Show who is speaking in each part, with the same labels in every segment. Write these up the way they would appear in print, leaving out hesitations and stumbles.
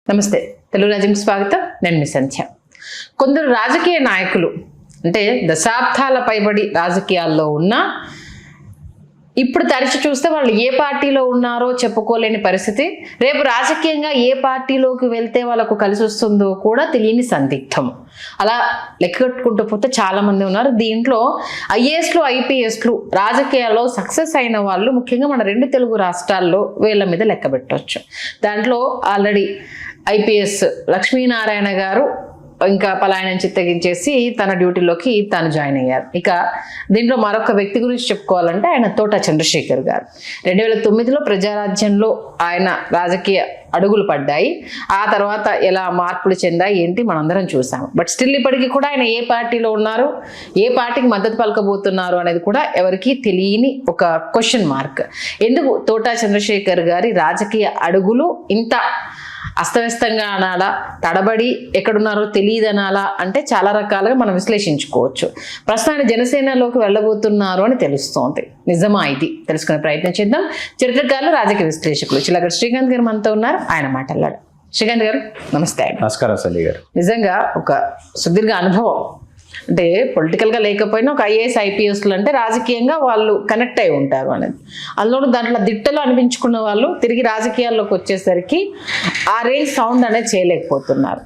Speaker 1: నమస్తే తెలుగు రాజ్యంకి స్వాగతం. నేను మీ సంధ్య. కొందరు రాజకీయ నాయకులు అంటే దశాబ్దాల పైబడి రాజకీయాల్లో ఉన్న ఇప్పుడు తరచి చూస్తే వాళ్ళు ఏ పార్టీలో ఉన్నారో చెప్పుకోలేని పరిస్థితి, రేపు రాజకీయంగా ఏ పార్టీలోకి వెళ్తే వాళ్ళకు కలిసి వస్తుందో కూడా తెలియని సందిగ్ధం. అలా లెక్కట్టుకుంటూ పోతే చాలా మంది ఉన్నారు. దీంట్లో ఐఏఎస్లు ఐపీఎస్లు రాజకీయాల్లో సక్సెస్ అయిన వాళ్ళు ముఖ్యంగా మన రెండు తెలుగు రాష్ట్రాల్లో వీళ్ళ మీద లెక్క పెట్టవచ్చు. దాంట్లో ఆల్రెడీ ఐపీఎస్ లక్ష్మీనారాయణ గారు ఇంకా పలాయనం చిత్తగించేసి తన డ్యూటీలోకి తాను జాయిన్ అయ్యారు. ఇక దీంట్లో మరొక వ్యక్తి గురించి చెప్పుకోవాలంటే ఆయన తోట చంద్రశేఖర్ గారు. 2009లో ప్రజారాజ్యంలో ఆయన రాజకీయ అడుగులు పడ్డాయి. ఆ తర్వాత ఎలా మార్పులు చెందాయి ఏంటి మనందరం చూసాము. బట్ స్టిల్ ఇప్పటికీ కూడా ఆయన ఏ పార్టీలో ఉన్నారు, ఏ పార్టీకి మద్దతు పలకబోతున్నారు అనేది కూడా ఎవరికి తెలియని ఒక క్వశ్చన్ మార్క్. ఎందుకు తోట చంద్రశేఖర్ గారి రాజకీయ అడుగులు ఇంత అస్తవ్యస్తంగా అనాలా, తడబడి ఎక్కడున్నారో తెలియదు అనాలా అంటే చాలా రకాలుగా మనం విశ్లేషించుకోవచ్చు. ప్రస్తుతానికి జనసేనలోకి వెళ్ళబోతున్నారు అని తెలుస్తోంది. నిజమా ఇది తెలుసుకునే ప్రయత్నం చేద్దాం. చరిత్రకారులు, రాజకీయ విశ్లేషకులు చిలకడ శ్రీకాంత్ గారు మనతో ఉన్నారు. ఆయన మాట్లాడారు. శ్రీకాంత్ గారు నమస్తే.
Speaker 2: నమస్కారం సంధ్య గారు.
Speaker 1: నిజంగా ఒక సుదీర్ఘ అనుభవం అంటే పొలిటికల్గా లేకపోయినా ఒక ఐఏఎస్ ఐపీఎస్లు అంటే రాజకీయంగా వాళ్ళు కనెక్ట్ అయి ఉంటారు అనేది. అందులో దాంట్లో దిట్టలు అనిపించుకున్న వాళ్ళు తిరిగి రాజకీయాల్లోకి వచ్చేసరికి ఆ రేంజ్ సౌండ్ అనేది చేయలేకపోతున్నారు.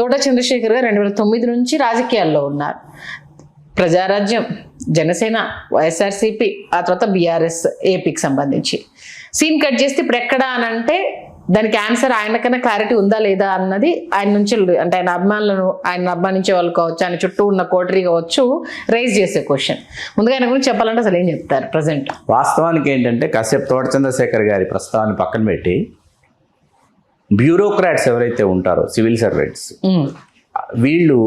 Speaker 1: తోట చంద్రశేఖర్ గారు 2009 నుంచి రాజకీయాల్లో ఉన్నారు. ప్రజారాజ్యం, జనసేన, వైఎస్ఆర్సీపీ, ఆ తర్వాత బీఆర్ఎస్ ఏపీకి సంబంధించి సీన్ కట్ చేస్తే ఇప్పుడు ఎక్కడ అని అంటే దానికి ఆన్సర్ ఆయనకన్నా క్లారిటీ ఉందా లేదా అన్నది ఆయన నుంచి అంటే ఆయన అభిమానులను, ఆయన అభిమానించే వాళ్ళు కావచ్చు, ఆయన చుట్టూ ఉన్న కోటరీ కావచ్చు రైజ్ చేసే క్వశ్చన్. ముందుగా ఆయన గురించి చెప్పాలంటే అసలు ఏం చెప్తారు ప్రజెంట్?
Speaker 2: వాస్తవానికి ఏంటంటే కాసేపు తోట చంద్రశేఖర్ గారి ప్రస్తావాన్ని పక్కన పెట్టి బ్యూరోక్రాట్స్ ఎవరైతే ఉంటారో సివిల్ సర్వెంట్స్, వీళ్ళు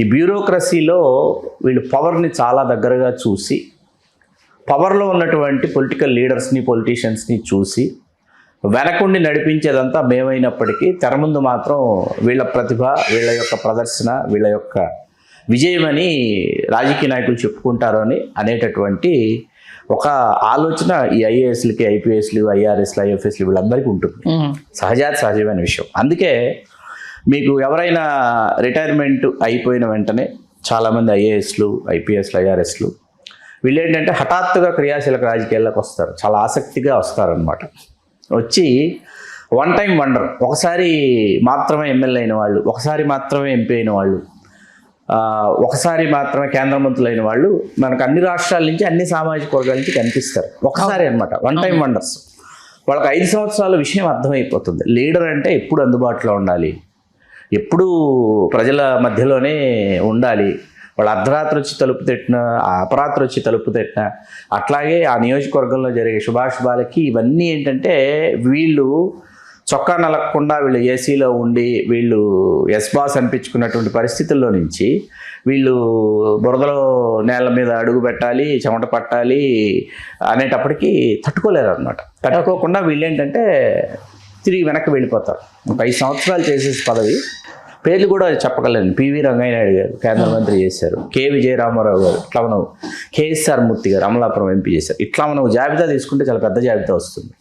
Speaker 2: ఈ బ్యూరోక్రసీలో వీళ్ళు పవర్ని చాలా దగ్గరగా చూసి పవర్లో ఉన్నటువంటి పొలిటికల్ లీడర్స్ని, పొలిటీషియన్స్ని చూసి వెనకుండి నడిపించేదంతా మేమైనప్పటికీ తెర ముందు మాత్రం వీళ్ళ ప్రతిభ, వీళ్ళ యొక్క ప్రదర్శన, వీళ్ళ యొక్క విజయమని రాజకీయ నాయకులు చెప్పుకుంటారు అని అనేటటువంటి ఒక ఆలోచన ఈ ఐఏఎస్లకి, ఐపీఎస్లు, ఐఆర్ఎస్లు, ఐఎఫ్ఎస్లు వీళ్ళందరికీ ఉంటుంది. సహజమైన విషయం. అందుకే మీకు ఎవరైనా రిటైర్మెంట్ అయిపోయిన వెంటనే చాలామంది ఐఏఎస్లు, ఐపీఎస్లు, ఐఆర్ఎస్లు వీళ్ళు ఏంటంటే హఠాత్తుగా క్రియాశీలక రాజకీయాల్లోకి వస్తారు. చాలా ఆసక్తిగా వస్తారనమాట. వచ్చి వన్ టైం వండర్, ఒకసారి మాత్రమే ఎమ్మెల్యే అయిన వాళ్ళు, ఒకసారి మాత్రమే ఎంపీ అయిన వాళ్ళు, ఒకసారి మాత్రమే కేంద్ర మంత్రులు అయిన వాళ్ళు మనకు అన్ని రాష్ట్రాల నుంచి, అన్ని సామాజిక వర్గాల నుంచి కనిపిస్తారు. ఒకసారి అనమాట వన్ టైం వండర్స్. వాళ్ళకి 5 సంవత్సరాల విషయం అర్థమైపోతుంది. లీడర్ అంటే ఎప్పుడు అందుబాటులో ఉండాలి, ఎప్పుడు ప్రజల మధ్యలోనే ఉండాలి. వాళ్ళు అర్ధరాత్రి వచ్చి తలుపు తట్టినా, అపరాత్రి వచ్చి తలుపు తట్టినా, అట్లాగే ఆ నియోజకవర్గంలో జరిగే శుభాశుభాలకి ఇవన్నీ ఏంటంటే వీళ్ళు చొక్కా నలగకుండా వీళ్ళు ఏసీలో ఉండి వీళ్ళు ఎస్ బాస్ అనిపించుకున్నటువంటి పరిస్థితుల్లో నుంచి వీళ్ళు బురదలో నేల మీద అడుగు పెట్టాలి, చెమట పట్టాలి అనేటప్పటికీ తట్టుకోలేరు అనమాట. తట్టుకోకుండా వీళ్ళు ఏంటంటే తిరిగి వెనక్కి వెళ్ళిపోతారు. ఒక 5 సంవత్సరాలు చేసేసి పదవి, పేర్లు కూడా చెప్పగలను. పివి రంగయ్యనాయుడు గారు కేంద్ర మంత్రి చేశారు, కె విజయరామారావు గారు, ఇట్లా మనం కేఎస్ఆర్ మూర్తి గారు అమలాపురం ఎంపీ చేశారు. ఇట్లా మనం జాబితా తీసుకుంటే చాలా పెద్ద జాబితా వస్తుంది.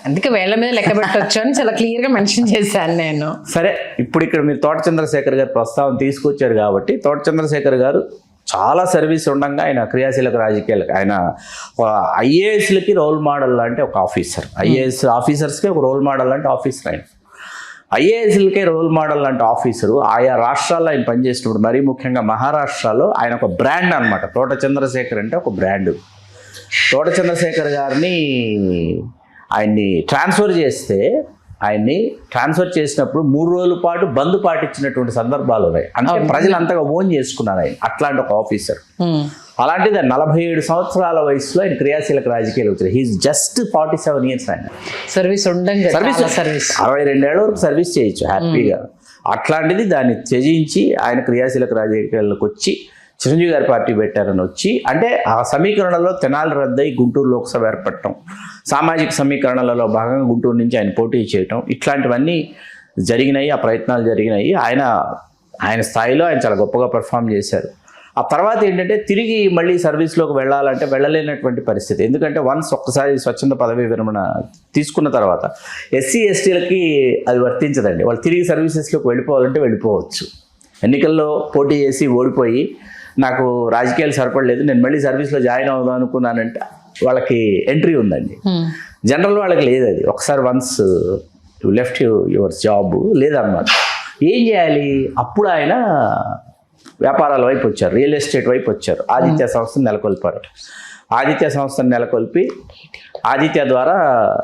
Speaker 1: అందుకే వేళ్ల మీద లెక్క పెట్టవచ్చు అని చాలా క్లియర్గా మెన్షన్ చేశాను నేను.
Speaker 2: సరే, ఇప్పుడు ఇక్కడ మీరు తోట చంద్రశేఖర్ గారు ప్రస్తావన తీసుకొచ్చారు కాబట్టి తోట చంద్రశేఖర్ గారు చాలా సర్వీస్ ఉండగా ఆయన క్రియాశీలక రాజకీయాలకు, ఆయన ఐఏఎస్లకి రోల్ మోడల్ లాంటి ఒక ఆఫీసర్, ఐఏఎస్ ఆఫీసర్స్కి ఒక రోల్ మోడల్ లాంటి ఆఫీసర్ ఆయన. ఐఏఎస్లకే రోల్ మోడల్ లాంటి ఆఫీసరు ఆయా రాష్ట్రాల్లో ఆయన పనిచేసినప్పుడు, మరీ ముఖ్యంగా మహారాష్ట్రలో ఆయన ఒక బ్రాండ్ అనమాట. తోట చంద్రశేఖర్ అంటే ఒక బ్రాండ్. తోట చంద్రశేఖర్ గారిని ఆయన్ని ట్రాన్స్ఫర్ చేసినప్పుడు 3 రోజుల పాటు బంద్ పాటించినటువంటి సందర్భాలు ఉన్నాయి. అంటే ప్రజలు అంతగా ఓన్ చేసుకున్నారు ఆయన. అట్లాంటి ఒక ఆఫీసర్. అలాంటిది 47 సంవత్సరాల వయసులో ఆయన క్రియాశీలక రాజకీయాలు వచ్చారు. హీఈస్ జస్ట్ 47 years ఆయన
Speaker 1: సర్వీస్
Speaker 2: 62 ఏళ్ళ వరకు సర్వీస్ చేయొచ్చు హ్యాపీగా. అట్లాంటిది దాన్ని త్యజించి ఆయన క్రియాశీలక రాజకీయాల్లోకి వచ్చి చిరంజీవి గారి పార్టీ పెట్టారని వచ్చి, అంటే ఆ సమీకరణలో తెనాలి రద్దై గుంటూరు లోక్సభ ఏర్పడటం, సామాజిక సమీకరణలలో భాగంగా గుంటూరు నుంచి ఆయన పోటీ చేయటం, ఇట్లాంటివన్నీ జరిగినాయి. ఆ ప్రయత్నాలు జరిగినాయి. ఆయన స్థాయిలో ఆయన చాలా గొప్పగా పెర్ఫామ్ చేశారు. ఆ తర్వాత ఏంటంటే తిరిగి మళ్ళీ సర్వీస్లోకి వెళ్ళాలంటే వెళ్ళలేనటువంటి పరిస్థితి. ఎందుకంటే ఒక్కసారి స్వచ్ఛంద పదవీ విరమణ తీసుకున్న తర్వాత ఎస్సీ ఎస్టీలకి అది వర్తించదండి. వాళ్ళు తిరిగి సర్వీసెస్లోకి వెళ్ళిపోవాలంటే వెళ్ళిపోవచ్చు. ఎన్నికల్లో పోటీ చేసి ఓడిపోయి నాకు రాజకీయాలు సరిపడలేదు, నేను మళ్ళీ సర్వీస్లో జాయిన్ అవుదాం అనుకున్నానంటే వాళ్ళకి ఎంట్రీ ఉందండి. జనరల్ వాళ్ళకి లేదు అది. ఒకసారి once you left your job లేదన్నమాట. ఏం చేయాలి? అప్పుడు ఆయన వ్యాపారాల వైపు వచ్చారు, రియల్ ఎస్టేట్ వైపు వచ్చారు. ఆదిత్య సంస్థను నెలకొల్పారు. ఆదిత్య సంస్థను నెలకొల్పి ఆదిత్య ద్వారా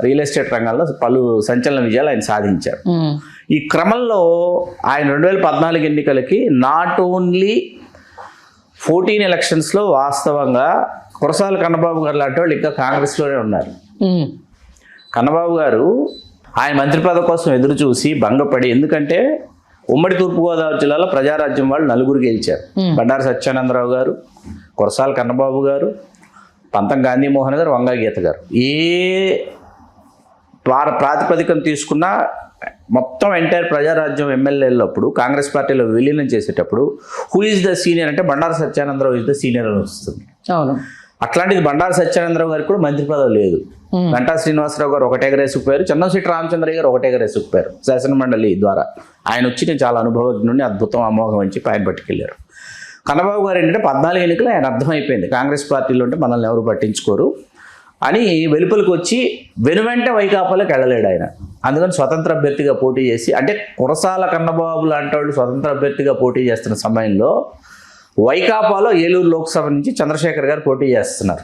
Speaker 2: రియల్ ఎస్టేట్ రంగంలో పలు సంచలన విజయాలు ఆయన సాధించారు. ఈ క్రమంలో ఆయన 2014 ఎన్నికలకి నాట్ ఓన్లీ 14 ఎలక్షన్స్లో వాస్తవంగా కురసాల కన్నబాబు గారు లాంటి వాళ్ళు ఇంకా కాంగ్రెస్లోనే ఉన్నారు. కన్నబాబు గారు ఆయన మంత్రి పదవి కోసం ఎదురు చూసి భంగపడి, ఎందుకంటే ఉమ్మడి తూర్పుగోదావరి జిల్లాలో ప్రజారాజ్యం వాళ్ళు 4 గెలిచారు. బండారు సత్యానందరావు గారు, కురసాల కన్నబాబు గారు, పంతం గాంధీమోహన్ గారు, వంగా గీత గారు. ఏ ప్రాతిపదికను తీసుకున్నా మొత్తం ఎంటైర్ ప్రజారాజ్యం ఎమ్మెల్యేలు అప్పుడు కాంగ్రెస్ పార్టీలో విలీనం చేసేటప్పుడు హూ ఈజ్ ద సీనియర్ అంటే Bandaru Satyananda Rao is the senior అని వస్తుంది.
Speaker 1: అవును.
Speaker 2: అట్లాంటిది బండారు సత్యానందరావు గారికి కూడా మంత్రి పదవి లేదు. గంటా శ్రీనివాసరావు గారు ఒకటే ఎగరేసుకుపోయారు, చెన్నంశెట్టి రామచంద్రయ్య గారు ఒకటే ఎగరేసుకుపోయారు శాసనమండలి ద్వారా. ఆయన వచ్చి నేను చాలా అనుభవజ్ఞుడిని, అద్భుతం అమోఘం అని చెప్పి ఆయన పట్టుకెళ్ళారు. కన్నబాబు గారు ఏంటంటే 14 ఎన్నికలు ఆయన అర్థమైపోయింది, కాంగ్రెస్ పార్టీలో ఉంటే మనల్ని ఎవరు పట్టించుకోరు అని వెలుపలికి వచ్చి వెనువెంట వైకాపాలకు వెళ్ళలేడు ఆయన. అందుకని స్వతంత్ర అభ్యర్థిగా పోటీ చేసి, అంటే కురసాల కన్నబాబు లాంటి వాళ్ళు స్వతంత్ర అభ్యర్థిగా పోటీ చేస్తున్న సమయంలో వైకాపాలో ఏలూరు లోక్సభ నుంచి చంద్రశేఖర్ గారు పోటీ చేస్తున్నారు.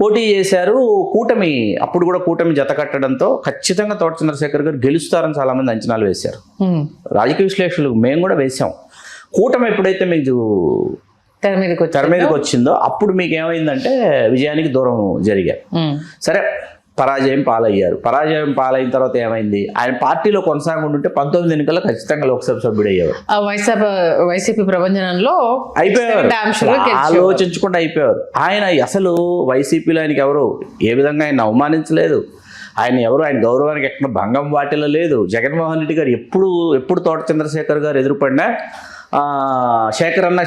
Speaker 2: పోటీ చేశారు. కూటమి అప్పుడు కూడా కూటమి జత కట్టడంతో ఖచ్చితంగా తోట చంద్రశేఖర్ గారు గెలుస్తారని చాలామంది అంచనాలు వేశారు. రాజకీయ విశ్లేషకులు మేము కూడా వేశాం. కూటమి ఎప్పుడైతే మీకు తెర మీదకి వచ్చిందో అప్పుడు మీకు ఏమైందంటే విజయానికి దూరం జరిగారు. సరే, పరాజయం పాలైన తర్వాత ఏమైంది? ఆయన పార్టీలో కొనసాగుంటుంటే 19 ఎన్నికల్లో ఖచ్చితంగా లోక్సభ సభ్యుడు అయ్యేవారు.
Speaker 1: వైసీపీ ప్రభంజనంలో
Speaker 2: అయిపోయారు, ఆలోచించకుండా అయిపోయారు. ఆయన అసలు వైసీపీలో ఆయనకి ఎవరు ఏ విధంగా ఆయన అవమానించలేదు, ఆయన గౌరవానికి ఎక్కడ భంగం వాటిలో లేదు. జగన్మోహన్ రెడ్డి గారు ఎప్పుడు తోట చంద్రశేఖర్ గారు ఎదురుపడినా శేఖర్ అన్న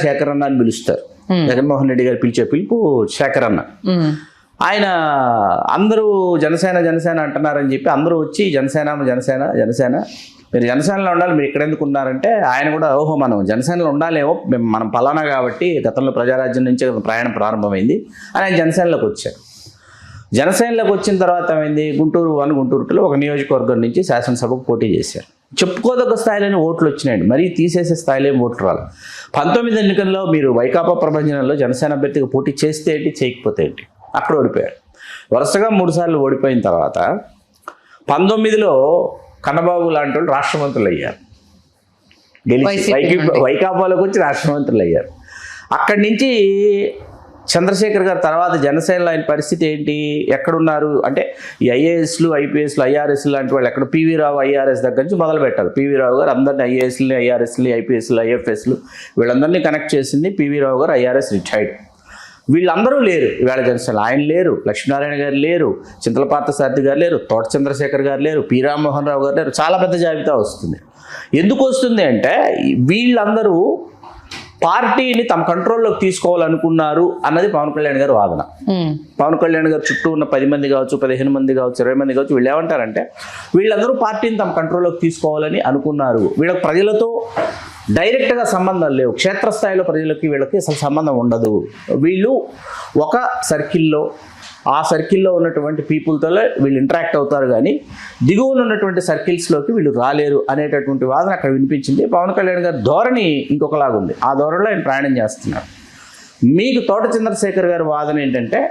Speaker 2: అని పిలుస్తారు. జగన్మోహన్ రెడ్డి గారు పిలిచే పిలుపు శేఖర్ అన్న. ఆయన అందరూ జనసేన అంటున్నారని చెప్పి అందరూ వచ్చి జనసేన మీరు జనసేనలో ఉండాలి, మీరు ఇక్కడ ఎందుకు ఉన్నారంటే ఆయన కూడా ఓహో మనం జనసేనలో ఉండాలేమో, మనం పలానా కాబట్టి గతంలో ప్రజారాజ్యం నుంచే ప్రయాణం ప్రారంభమైంది అని ఆయన జనసేనలోకి వచ్చారు. జనసేనలోకి వచ్చిన తర్వాత ఏమైంది? గుంటూరు 2లో ఒక నియోజకవర్గం నుంచి శాసనసభకు పోటీ చేశారు. చెప్పుకోదగ్గ స్థాయిలోనే ఓట్లు వచ్చినాయండి, మరీ తీసేసే స్థాయిలో ఓట్లు రాలి. 19 ఎన్నికల్లో మీరు వైకాపా ప్రభంజనంలో జనసేన అభ్యర్థిగా పోటీ చేస్తే ఏంటి, చేయకపోతే ఏంటి, అక్కడ ఓడిపోయారు. వరుసగా 3 సార్లు ఓడిపోయిన తర్వాత 19లో కన్నబాబు లాంటి వాళ్ళు రాష్ట్ర మంత్రులు అయ్యారు. గెలిచి వైకాపాలోకి వచ్చి రాష్ట్ర మంత్రులు అయ్యారు. అక్కడి నుంచి చంద్రశేఖర్ గారు తర్వాత జనసేనలో ఆయన పరిస్థితి ఏంటి, ఎక్కడున్నారు అంటే ఈ ఐఏఎస్లు ఐపీఎస్లు ఐఆర్ఎస్లు లాంటి వాళ్ళు ఎక్కడ, పివి రావు ఐఆర్ఎస్ దగ్గర నుంచి మొదలు పెట్టారు. పివి రావు గారు అందరినీ ఐఏఎస్ని ఐఆర్ఎస్ని ఐపీఎస్లు ఐఎఫ్ఎస్లు వీళ్ళందరినీ కనెక్ట్ చేసింది పివి రావు గారు. IRS retired. వీళ్ళందరూ లేరు ఇవాళ జనసేనలో. ఆయన లేరు, లక్ష్మీనారాయణ గారు లేరు, చింతలపార్త సారథి గారు లేరు, తోట చంద్రశేఖర్ గారు లేరు, పి రామ్మోహన్ రావు గారు లేరు. చాలా పెద్ద జాబితా వస్తుంది. ఎందుకు వస్తుంది అంటే వీళ్ళందరూ పార్టీని తమ కంట్రోల్లోకి తీసుకోవాలనుకున్నారు అన్నది పవన్ కళ్యాణ్ గారు వాదన. పవన్ కళ్యాణ్ గారు చుట్టూ ఉన్న 10 మంది కావచ్చు, 15 మంది కావచ్చు, 20 మంది కావచ్చు, వీళ్ళు ఏమంటారంటే వీళ్ళందరూ పార్టీని తమ కంట్రోల్లోకి తీసుకోవాలని అనుకున్నారు. వీళ్ళకి ప్రజలతో డైరెక్ట్గా సంబంధాలు లేవు, క్షేత్రస్థాయిలో ప్రజలకి వీళ్ళకి అసలు సంబంధం ఉండదు. వీళ్ళు ఒక సర్కిల్లో, ఆ సర్కిల్లో ఉన్నటువంటి పీపుల్తో వీళ్ళు ఇంటరాక్ట్ అవుతారు, కానీ దిగువన ఉన్నటువంటి సర్కిల్స్లోకి వీళ్ళు రాలేరు అనేటటువంటి వాదన అక్కడ వినిపించింది. పవన్ కళ్యాణ్ గారి ధోరణి ఇంకొకలాగా ఉంది. ఆ ధోరణిలో ఆయన ప్రయాణం చేస్తున్నారు. మీకు తోట చంద్రశేఖర్ గారి వాదన ఏంటంటే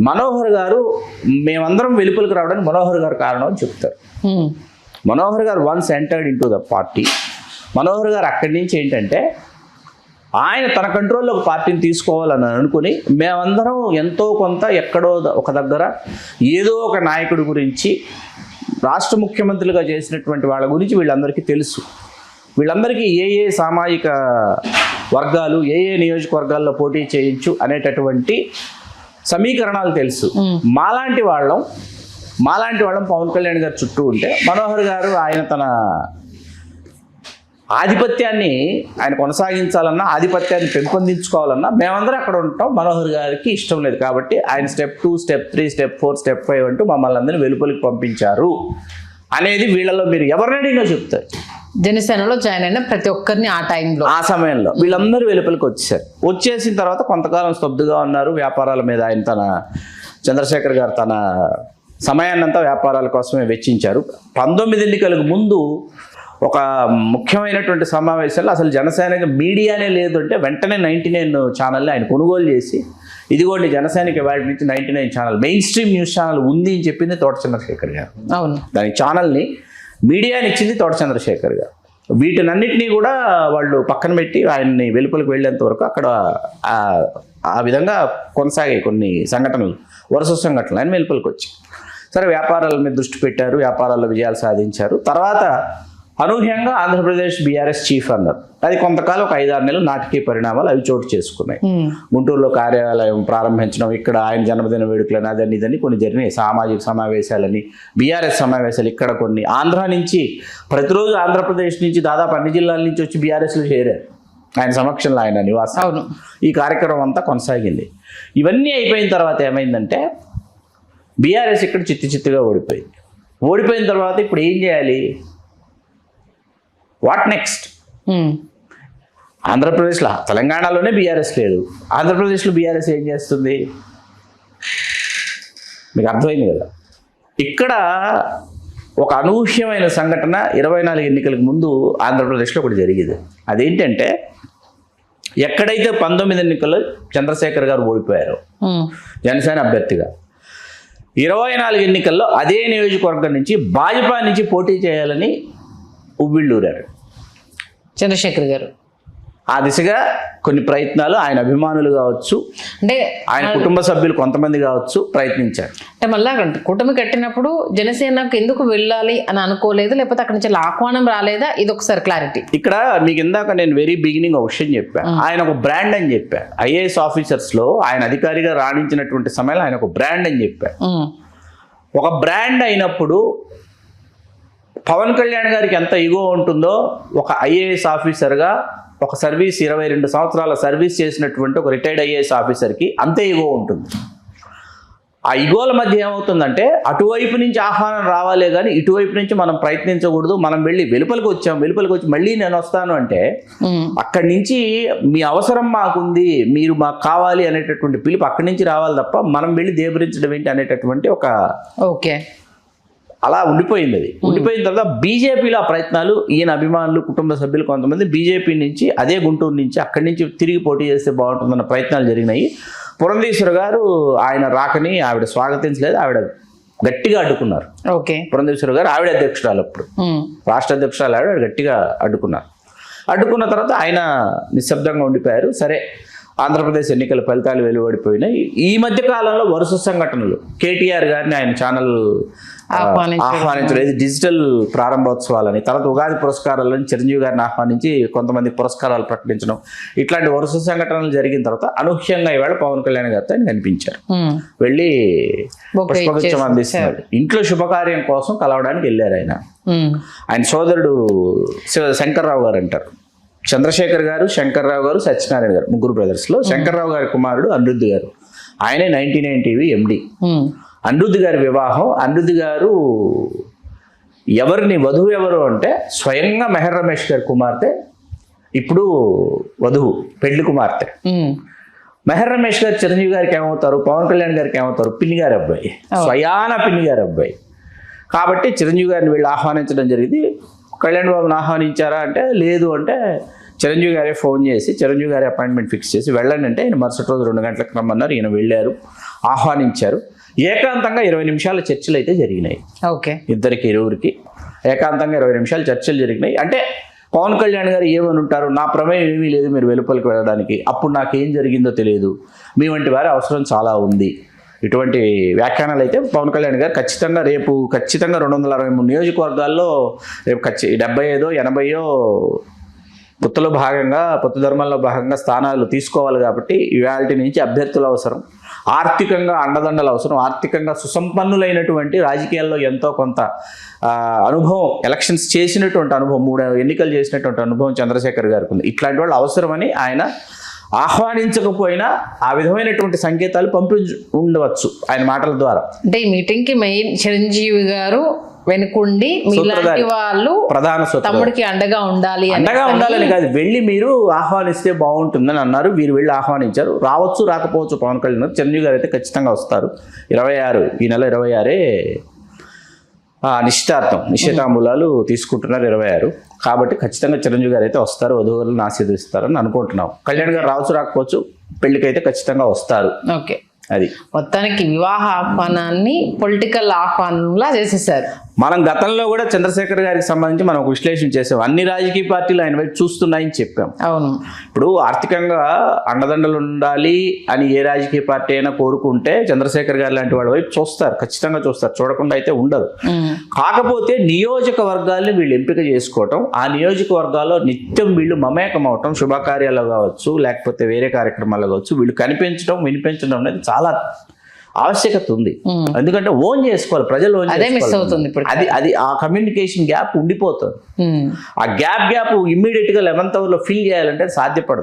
Speaker 2: మనోహర్ గారు, మేమందరం వెలుపలికి రావడానికి మనోహర్ గారు కారణం అని చెప్తారు. మనోహర్ గారు once entered in to the party. Manohar గారు అక్కడి నుంచి ఏంటంటే ఆయన తన కంట్రోల్లో ఒక పార్టీని తీసుకోవాలని అనుకుని మేమందరం ఎంతో కొంత ఎక్కడో ఒక దగ్గర ఏదో ఒక నాయకుడి గురించి, రాష్ట్ర ముఖ్యమంత్రులుగా చేసినటువంటి వాళ్ళ గురించి వీళ్ళందరికీ తెలుసు. వీళ్ళందరికీ ఏ సామాజిక వర్గాలు ఏ నియోజకవర్గాల్లో పోటీ చేయొచ్చు అనేటటువంటి సమీకరణాలు తెలుసు. మాలాంటి వాళ్ళం పవన్ కళ్యాణ్ గారు చుట్టూ ఉంటే మనోహర్ గారు ఆయన తన ఆధిపత్యాన్ని ఆయన కొనసాగించాలన్నా, ఆధిపత్యాన్ని పెంపొందించుకోవాలన్నా మేమందరం అక్కడ ఉంటాం, మనోహర్ గారికి ఇష్టం లేదు కాబట్టి ఆయన స్టెప్ 2, స్టెప్ 3, స్టెప్ 4, స్టెప్ 5 అంటూ మమ్మల్ని అందరినీ వెలుపలికి పంపించారు అనేది వీళ్ళలో మీరు ఎవరిని అడిగినా చెప్తారు.
Speaker 1: జనసేనలో జాయిన్ అయిన ప్రతి ఒక్కరిని ఆ టైంలో, ఆ
Speaker 2: సమయంలో వీళ్ళందరూ వెలుపలికి వచ్చేసారు. వచ్చేసిన తర్వాత కొంతకాలం స్తబ్దుగా ఉన్నారు. వ్యాపారాల మీద ఆయన చంద్రశేఖర్ గారు తన సమయాన్నంతా వ్యాపారాల కోసమే వెచ్చించారు. 19 ఎన్నికలకు ముందు ఒక ముఖ్యమైనటువంటి సమావేశాల్లో అసలు జనసేనకి మీడియానే లేదు అంటే వెంటనే 99 ఛానల్ని ఆయన కొనుగోలు చేసి, ఇదిగోండి జనసేనకి వాటి నుంచి 99 channel, main stream news channel ఉంది అని చెప్పింది తోట చంద్రశేఖర్ గారు.
Speaker 1: అవును,
Speaker 2: దాని ఛానల్ని మీడియాని ఇచ్చింది తోట చంద్రశేఖర్ గారు. వీటినన్నిటినీ కూడా వాళ్ళు పక్కన పెట్టి ఆయన్ని వెలుపలికి వెళ్ళేంత వరకు అక్కడ ఆ విధంగా కొనసాగాయి కొన్ని సంఘటనలు, వరుస సంఘటనలు. ఆయన వెలుపలికి వచ్చి సరే వ్యాపారాల మీద దృష్టి పెట్టారు, వ్యాపారాల్లో విజయాలు సాధించారు. తర్వాత అనూహ్యంగా ఆంధ్రప్రదేశ్ బీఆర్ఎస్ చీఫ్ అన్నారు. అది కొంతకాలం ఒక 5-6 నెలలు నాటకీయ పరిణామాలు అవి చోటు చేసుకున్నాయి. గుంటూరులో కార్యాలయం ప్రారంభించడం, ఇక్కడ ఆయన జన్మదిన వేడుకలని, అదని ఇదని కొన్ని జరిగినాయి. సామాజిక సమావేశాలని, బీఆర్ఎస్ సమావేశాలు ఇక్కడ కొన్ని. ఆంధ్ర నుంచి ప్రతిరోజు ఆంధ్రప్రదేశ్ నుంచి దాదాపు అన్ని జిల్లాల నుంచి వచ్చి బీఆర్ఎస్లో చేరారు ఆయన సమక్షంలో, ఆయన నివాసం. ఈ కార్యక్రమం అంతా కొనసాగింది. ఇవన్నీ అయిపోయిన తర్వాత ఏమైందంటే బీఆర్ఎస్ ఇక్కడ చిత్తుగా ఓడిపోయింది. ఓడిపోయిన తర్వాత ఇప్పుడు ఏం చేయాలి, వాట్ నెక్స్ట్? ఆంధ్రప్రదేశ్లో, తెలంగాణలోనే బీఆర్ఎస్ లేదు, ఆంధ్రప్రదేశ్లో బీఆర్ఎస్ ఏం చేస్తుంది? మీకు అర్థమైంది కదా. ఇక్కడ ఒక అనూహ్యమైన సంఘటన 24 ఎన్నికలకు ముందు ఆంధ్రప్రదేశ్లో ఒకటి జరిగింది. అదేంటంటే ఎక్కడైతే 19 ఎన్నికల్లో చంద్రశేఖర్ గారు ఓడిపోయారు జనసేన అభ్యర్థిగా, 24 ఎన్నికల్లో అదే నియోజకవర్గం నుంచి భాజపా నుంచి పోటీ చేయాలని ఉవ్విళ్ళూరారు
Speaker 1: చంద్రశేఖర్ గారు.
Speaker 2: ఆ దిశగా కొన్ని ప్రయత్నాలు ఆయన అభిమానులు కావచ్చు,
Speaker 1: అంటే
Speaker 2: ఆయన కుటుంబ సభ్యులు కొంతమంది కావచ్చు ప్రయత్నించారు.
Speaker 1: అంటే మళ్ళా కూటమి కట్టినప్పుడు జనసేనకు ఎందుకు వెళ్ళాలి అని అనుకోలేదు, లేకపోతే అక్కడి నుంచి ఆహ్వానం రాలేదా? ఇది ఒకసారి క్లారిటీ.
Speaker 2: ఇక్కడ మీకు ఇందాక నేను వెరీ బిగినింగ్ ఒక విషయం చెప్పాను, ఆయన ఒక బ్రాండ్ అని చెప్పాను. ఐఏఎస్ ఆఫీసర్స్లో ఆయన అధికారిగా రాణించినటువంటి సమయంలో ఆయన ఒక బ్రాండ్ అని చెప్పాను. ఒక బ్రాండ్ అయినప్పుడు పవన్ కళ్యాణ్ గారికి ఎంత ఇగో ఉంటుందో, ఒక ఐఏఎస్ ఆఫీసర్గా ఒక సర్వీస్ 22 సంవత్సరాల సర్వీస్ చేసినటువంటి ఒక రిటైర్డ్ ఐఏఎస్ ఆఫీసర్కి అంతే ఇగో ఉంటుంది. ఆ ఇగోల మధ్య ఏమవుతుందంటే అటువైపు నుంచి ఆహ్వానం రావాలే కానీ ఇటువైపు నుంచి మనం ప్రయత్నించకూడదు. మనం వెళ్ళి వెలుపలికి వచ్చి మళ్ళీ నేను వస్తాను అంటే అక్కడి నుంచి మీ అవసరం మాకుంది, మీరు మాకు కావాలి అనేటటువంటి పిలుపు అక్కడి నుంచి రావాలి తప్ప మనం వెళ్ళి దేబరించడం ఏంటి అనేటటువంటి ఒక అలా ఉండిపోయింది. అది ఉండిపోయిన తర్వాత బీజేపీలో ఆ ప్రయత్నాలు, ఈయన అభిమానులు కుటుంబ సభ్యులు కొంతమంది బీజేపీ నుంచి అదే గుంటూరు నుంచి అక్కడి నుంచి తిరిగి పోటీ చేస్తే బాగుంటుందన్న ప్రయత్నాలు జరిగినాయి. పురంధేశ్వరి గారు ఆయన రాకని ఆవిడ స్వాగతించలేదు, ఆవిడ గట్టిగా అడ్డుకున్నారు. పురంధేశ్వరి గారు ఆవిడ అధ్యక్షురాలు, అప్పుడు రాష్ట్ర అధ్యక్షురాలు ఆవిడ గట్టిగా అడ్డుకున్నారు. అడ్డుకున్న తర్వాత ఆయన నిశ్శబ్దంగా ఉండిపోయారు. సరే, ఆంధ్రప్రదేశ్ ఎన్నికల ఫలితాలు వెలువడిపోయినాయి. ఈ మధ్య కాలంలో వరుస సంఘటనలు, కేటీఆర్ గారిని ఆయన ఛానల్ ఆహ్వానించలేదు, డిజిటల్ ప్రారంభోత్సవాలని, తర్వాత ఉగాది పురస్కారాలని చిరంజీవి గారిని ఆహ్వానించి కొంతమంది పురస్కారాలు ప్రకటించడం, ఇట్లాంటి వరుస సంఘటనలు జరిగిన తర్వాత అనూహ్యంగా ఈవేళ పవన్ కళ్యాణ్ గారితో ఆయన కనిపించారు. వెళ్ళి పుష్పగుచ్చం అందిస్తున్నారు. ఇంట్లో శుభకార్యం కోసం కలవడానికి వెళ్ళారు ఆయన. ఆయన సోదరుడు శంకర్రావు గారు అంటారు. చంద్రశేఖర్ గారు, శంకర్రావు గారు, సత్యనారాయణ గారు, ముగ్గురు బ్రదర్స్లో శంకర్రావు గారి కుమారుడు అనిరుద్ధ్ గారు. ఆయనే 99 టీవీ ఎండి. అనిరుద్ధ్ గారి వివాహం, అనిరుద్ధ్ గారు వధువు ఎవరు అంటే స్వయంగా మెహర్ రమేష్ గారి కుమార్తె, ఇప్పుడు వధువు, పెళ్లి కుమార్తె. మెహర్ రమేష్ గారు చిరంజీవి గారికి ఏమవుతారు, పవన్ కళ్యాణ్ గారికి ఏమవుతారు, పిన్ని గారి అబ్బాయి, స్వయాన పిన్ని గారి అబ్బాయి. కాబట్టి చిరంజీవి గారిని వీళ్ళు ఆహ్వానించడం జరిగింది. కళ్యాణ్ బాబుని ఆహ్వానించారా అంటే లేదు అంటే చిరంజీవి గారే ఫోన్ చేసి చిరంజీవి గారి అపాయింట్మెంట్ ఫిక్స్ చేసి వెళ్ళండి అంటే ఆయన మరుసటి రోజు 2 గంటలకు రమ్మన్నారు. ఈయన వెళ్ళారు, ఆహ్వానించారు. ఏకాంతంగా 20 నిమిషాల చర్చలు అయితే జరిగినాయి. ఇరువురికి ఏకాంతంగా 20 నిమిషాలు చర్చలు జరిగినాయి. అంటే పవన్ కళ్యాణ్ గారు ఏమని ఉంటారు, నా ప్రమేయం ఏమీ లేదు మీరు వెలుపలికి వెళ్ళడానికి, అప్పుడు నాకేం జరిగిందో తెలియదు, మీ వంటి వారి అవసరం చాలా ఉంది, ఇటువంటి వ్యాఖ్యానాలు అయితే పవన్ కళ్యాణ్ గారు ఖచ్చితంగా 263 నియోజకవర్గాల్లో రేపు 75, 80 పొత్తులో భాగంగా, పొత్తు ధర్మంలో భాగంగా స్థానాలు తీసుకోవాలి. కాబట్టి ఇవాళ నుంచి అభ్యర్థుల అవసరం, ఆర్థికంగా అండదండలు అవసరం, ఆర్థికంగా సుసంపన్నులైనటువంటి రాజకీయాల్లో ఎంతో కొంత అనుభవం, ఎలక్షన్స్ చేసినటువంటి అనుభవం, 3 ఎన్నికలు చేసినటువంటి అనుభవం చంద్రశేఖర్ గారికి ఉంది. ఇట్లాంటి వాళ్ళు అవసరమని ఆయన ఆహ్వానించకపోయినా ఆ విధమైనటువంటి సంకేతాలు ఉండవచ్చు ఆయన మాటల ద్వారా.
Speaker 1: అంటే ఈ మీటింగ్ కి మెయిన్ చిరంజీవి గారు వెనుకుండి మీలాంటి వాళ్ళు
Speaker 2: ప్రధాన
Speaker 1: తమ్ముడికి అండగా ఉండాలి
Speaker 2: ఉండాలని కాదు, వెళ్ళి మీరు ఆహ్వానిస్తే బాగుంటుందని అన్నారు. వీరు వెళ్ళి ఆహ్వానించారు. రావచ్చు రాకపోవచ్చు పవన్ కళ్యాణ్. చిరంజీవి గారు అయితే ఖచ్చితంగా వస్తారు. 26 ఈ నెల 26 నిశ్చితాంబులాలు తీసుకుంటున్నారు 26. కాబట్టి ఖచ్చితంగా చిరంజీవి గారు అయితే వస్తారు, వధువులను ఆశీర్వదిస్తారని అనుకుంటున్నాం. కళ్యాణ్ గారు రావచ్చు రాకపోవచ్చు, పెళ్లికైతే ఖచ్చితంగా వస్తారు.
Speaker 1: ఓకే,
Speaker 2: అది
Speaker 1: మొత్తానికి వివాహ ఆహ్వానాన్ని పొలిటికల్ ఆహ్వానంలా చేసేసారు.
Speaker 2: మనం గతంలో కూడా చంద్రశేఖర్ గారికి సంబంధించి మనం ఒక విశ్లేషణ చేసాం. అన్ని రాజకీయ పార్టీలు ఆయన వైపు చూస్తున్నాయని చెప్పాం.
Speaker 1: అవును,
Speaker 2: ఇప్పుడు ఆర్థికంగా అండదండలు ఉండాలి అని ఏ రాజకీయ పార్టీ అయినా కోరుకుంటే చంద్రశేఖర్ గారు లాంటి వాళ్ళ వైపు చూస్తారు, ఖచ్చితంగా చూస్తారు, చూడకుండా అయితే ఉండదు. కాకపోతే నియోజకవర్గాల్ని వీళ్ళు ఎంపిక చేసుకోవటం, ఆ నియోజకవర్గాల్లో నిత్యం వీళ్ళు మమేకం అవటం, శుభకార్యాలు కావచ్చు లేకపోతే వేరే కార్యక్రమాలు కావచ్చు, వీళ్ళు కనిపించడం వినిపించడం అనేది చాలా ఆవశ్యకత ఉంది. ఎందుకంటే ఓన్ చేసుకోవాలి, ప్రజలు ఓన్
Speaker 1: చేసుకోవాలి.
Speaker 2: అది ఆ కమ్యూనికేషన్ గ్యాప్ ఉండిపోతుంది. ఆ గ్యాప్ ఇమ్మీడియట్ గా 11th hour లో ఫిల్ చేయాలంటే సాధ్యపడదు.